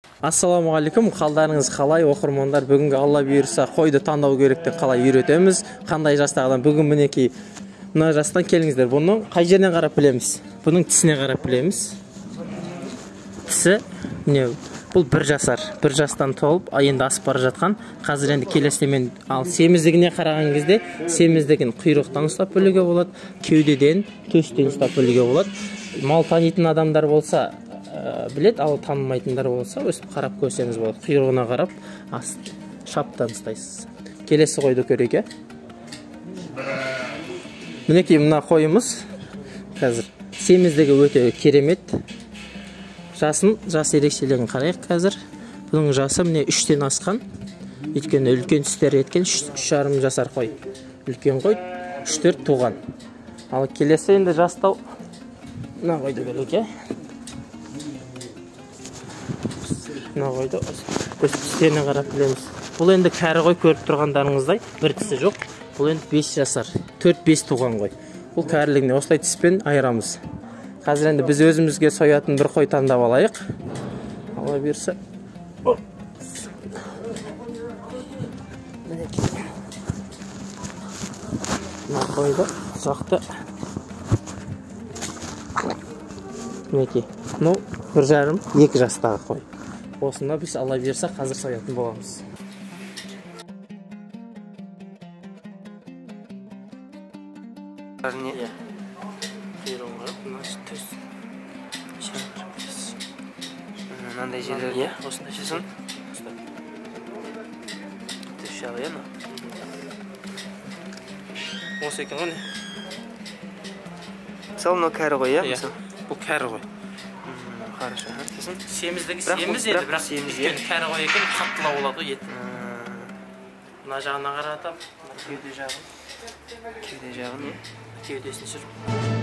Ассаламуалейкум, қалдарыңыз қалай оқырмандар? Бүгінгі Алла бұйырса қойды таңдау керектен қалай үйретеміз? Қандай жастағыдан? Бүгін мінекей мына жастан келіңіздер. Бұның қай жерінен қарап білеміз? Бұның тісіне қарап білеміз. Тісі не? Бұл бір жасар. Бір жастан толып, енді асып бара жатқан. Қазір енді келесіде мен ал семіздігіне қараған кезде, семіздігін құйрықтан ұстап білуге болады, кеудеден, төстен ұстап білуге болады. Мал танитын адамдар болса білет, ал танымайтындар болса өстіп қарап көрсеңіз болады. Құйрығына қарап шаптан ұстайсыз. Келесі қойды көрейік. Мінекей мына қойымыз қазір семіздігі өте керемет. Жас ерекшелігін қарайық қазір. Бұның жасы міне 3-тен асқан. Өйткені үлкен түстер еткен 3,5 жасар қой. Үлкен қой 3-4 туған. Ал келесі енді жастау мына қойды көрейік. Мына қойды өз тістеріне қарап білеміз. Бұл енді кәрі қой, көріп тұрғандарыңыздай бір тісі жоқ. Бұл енді 5 жасар, 4-5 туған қой. Бұл кәрілігіне осылай тіспен айырамыз. Қазір енді біз өзімізге соятын бір қой таңдап алайық. Алла бұйырса. Мына қойды ұзақты. Мінекей. Бұл 1,5-2 жастағы қой. Осында біз Алла бұйырса қазір соятын боламыз. Мынандай жерлерге осында жасын. Төс жағы ена. Осы екен ғой не? Мысалы, мынау кәрі қой, иә? Бұл кәрі қой. Қараша, жасын. Семіздігі семіз еді, бірақ кәрі қой екен, қаттылау болады ет. Мына жағына қаратам, кеуде жағын. Кеуде жағын, кеудесін сүріп.